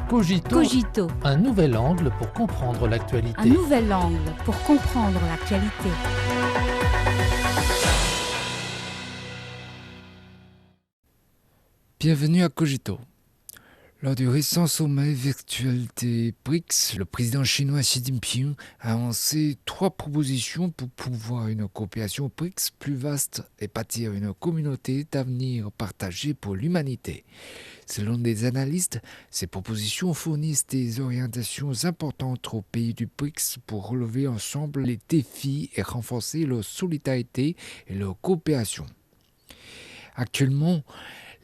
Cogito, Cogito, un nouvel angle pour comprendre l'actualité. un nouvel angle pour comprendre l'actualité. Bienvenue à Cogito. Lors du récent sommet virtuel des BRICS, le président chinois Xi Jinping a avancé 3 propositions pour promouvoir une coopération BRICS plus vaste et bâtir une communauté d'avenir partagé pour l'humanité. Selon des analystes, ces propositions fournissent des orientations importantes aux pays du BRICS pour relever ensemble les défis et renforcer leur solidarité et leur coopération. Actuellement,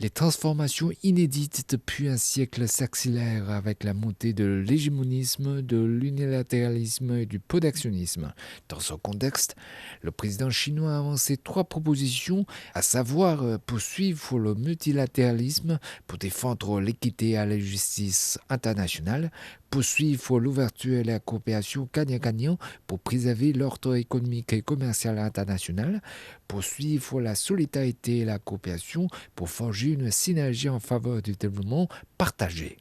les transformations inédites depuis un siècle s'accélèrent avec la montée de l'hégémonisme, de l'unilatéralisme et du protectionnisme. Dans ce contexte, le président chinois a avancé 3 propositions, à savoir poursuivre le multilatéralisme pour défendre l'équité à la justice internationale, poursuivre l'ouverture et la coopération gagnant-gagnant pour préserver l'ordre économique et commercial international, poursuivre la solidarité et la coopération pour forger une synergie en faveur du développement partagé.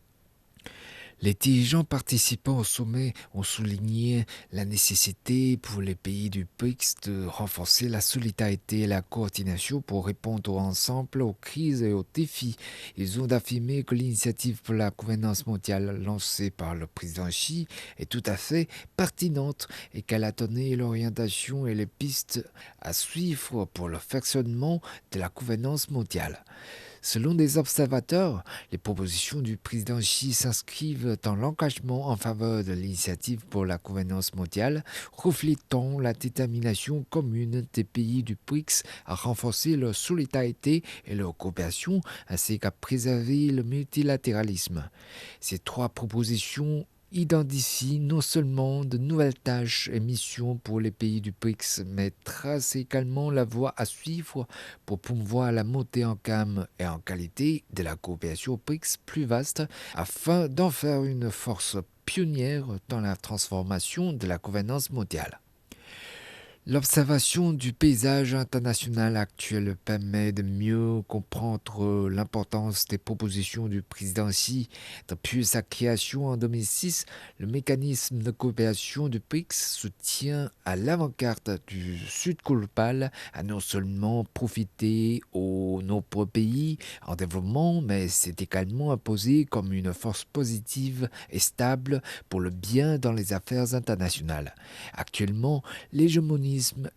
Les dirigeants participants au sommet ont souligné la nécessité pour les pays du BRICS de renforcer la solidarité et la coordination pour répondre ensemble aux crises et aux défis. Ils ont affirmé que l'initiative pour la gouvernance mondiale lancée par le président Xi est tout à fait pertinente et qu'elle a donné l'orientation et les pistes à suivre pour le fonctionnement de la gouvernance mondiale. Selon des observateurs, les propositions du président Xi s'inscrivent dans l'engagement en faveur de l'initiative pour la gouvernance mondiale, reflétant la détermination commune des pays du BRICS à renforcer leur solidarité et leur coopération, ainsi qu'à préserver le multilatéralisme. Ces 3 propositions identifie non seulement de nouvelles tâches et missions pour les pays du BRICS, mais trace également la voie à suivre pour promouvoir la montée en gamme et en qualité de la coopération BRICS plus vaste, afin d'en faire une force pionnière dans la transformation de la gouvernance mondiale. L'observation du paysage international actuel permet de mieux comprendre l'importance des propositions du président Xi. Depuis sa création en 2006, le mécanisme de coopération du BRICS se tient à l'avant-garde du Sud global, à non seulement profiter aux nombreux pays en développement, mais c'est également imposé comme une force positive et stable pour le bien dans les affaires internationales. Actuellement, l'hégémonie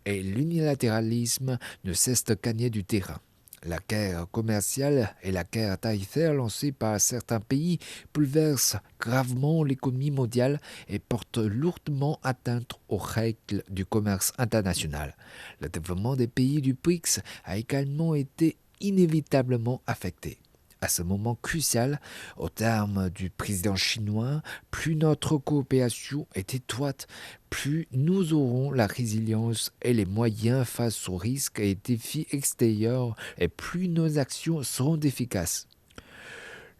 et l'unilatéralisme ne cessent de gagner du terrain. La guerre commerciale et la guerre tarifaire lancées par certains pays bouleversent gravement l'économie mondiale et portent lourdement atteinte aux règles du commerce international. Le développement des pays du BRICS a également été inévitablement affecté. À ce moment crucial, au terme du président chinois, plus notre coopération est étroite, plus nous aurons la résilience et les moyens face aux risques et défis extérieurs et plus nos actions seront efficaces.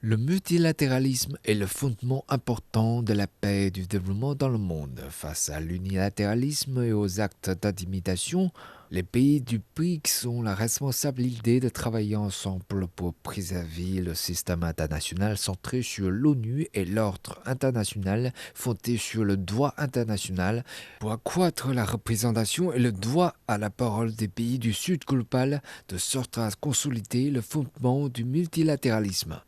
Le multilatéralisme est le fondement important de la paix et du développement dans le monde. Face à l'unilatéralisme et aux actes d'intimidation, les pays du BRICS ont la responsabilité de travailler ensemble pour préserver le système international centré sur l'ONU et l'ordre international fondé sur le droit international pour accroître la représentation et le droit à la parole des pays du Sud global de sorte à consolider le fondement du multilatéralisme.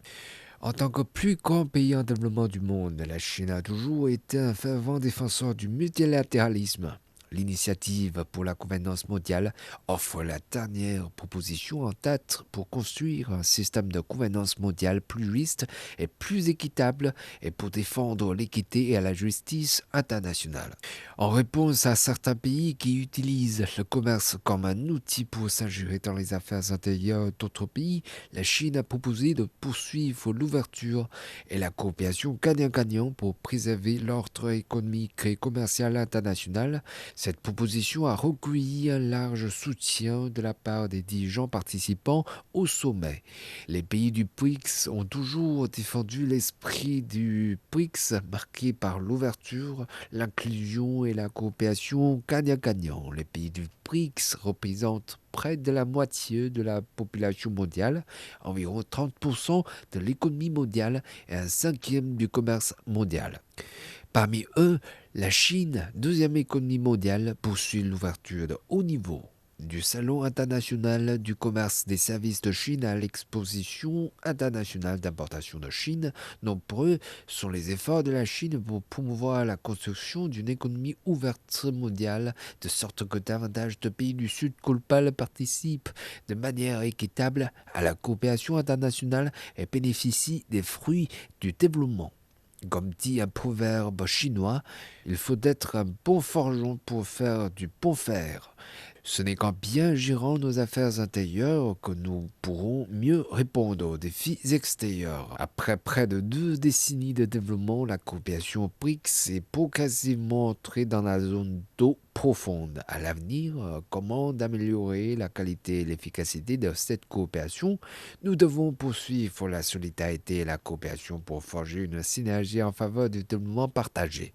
En tant que plus grand pays en développement du monde, la Chine a toujours été un fervent défenseur du multilatéralisme. L'initiative pour la gouvernance mondiale offre la dernière proposition en date pour construire un système de gouvernance mondiale plus juste et plus équitable et pour défendre l'équité et la justice internationale. En réponse à certains pays qui utilisent le commerce comme un outil pour s'ingérer dans les affaires intérieures d'autres pays, la Chine a proposé de poursuivre l'ouverture et la coopération gagnant-gagnant pour préserver l'ordre économique et commercial international. Cette proposition a recueilli un large soutien de la part des dirigeants participants au sommet. Les pays du BRICS ont toujours défendu l'esprit du BRICS marqué par l'ouverture, l'inclusion et la coopération gagnant-gagnant. Les pays du BRICS représentent près de la moitié de la population mondiale, environ 30% de l'économie mondiale et un cinquième du commerce mondial. Parmi eux, la Chine, deuxième économie mondiale, poursuit l'ouverture de haut niveau du Salon international du commerce des services de Chine à l'exposition internationale d'importation de Chine. Nombreux sont les efforts de la Chine pour promouvoir la construction d'une économie ouverte mondiale, de sorte que davantage de pays du Sud global participent de manière équitable à la coopération internationale et bénéficient des fruits du développement. Comme dit un proverbe chinois, il faut être un bon forgeron pour faire du bon fer. Ce n'est qu'en bien gérant nos affaires intérieures que nous pourrons mieux répondre aux défis extérieurs. Après près de 2 décennies de développement, la coopération BRICS est progressivement entrée dans la zone d'eau profonde. À l'avenir, comment améliorer la qualité et l'efficacité de cette coopération? Nous devons poursuivre la solidarité et la coopération pour forger une synergie en faveur du développement partagé.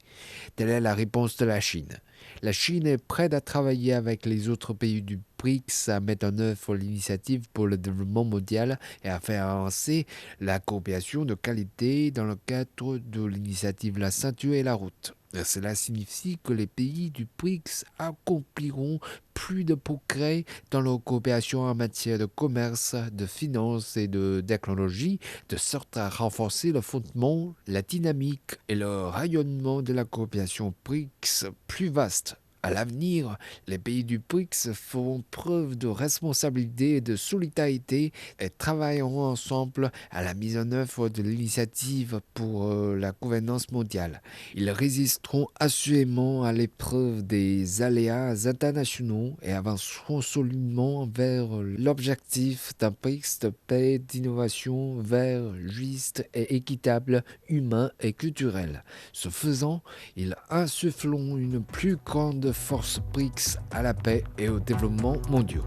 Telle est la réponse de la Chine. La Chine est prête à travailler avec les autres pays du BRICS à mettre en œuvre l'initiative pour le développement mondial et à faire avancer la coopération de qualité dans le cadre de l'initiative La Ceinture et la Route. Cela signifie que les pays du BRICS accompliront plus de progrès dans leur coopération en matière de commerce, de finances et de technologie, de sorte à renforcer le fondement, la dynamique et le rayonnement de la coopération BRICS plus vaste. À l'avenir, les pays du BRICS feront preuve de responsabilité et de solidarité et travailleront ensemble à la mise en œuvre de l'initiative pour la gouvernance mondiale. Ils résisteront assurément à l'épreuve des aléas internationaux et avanceront solidement vers l'objectif d'un BRICS de paix, d'innovation, vert, juste et équitable, humain et culturel. Ce faisant, ils insuffleront une plus grande force BRICS à la paix et au développement mondiaux.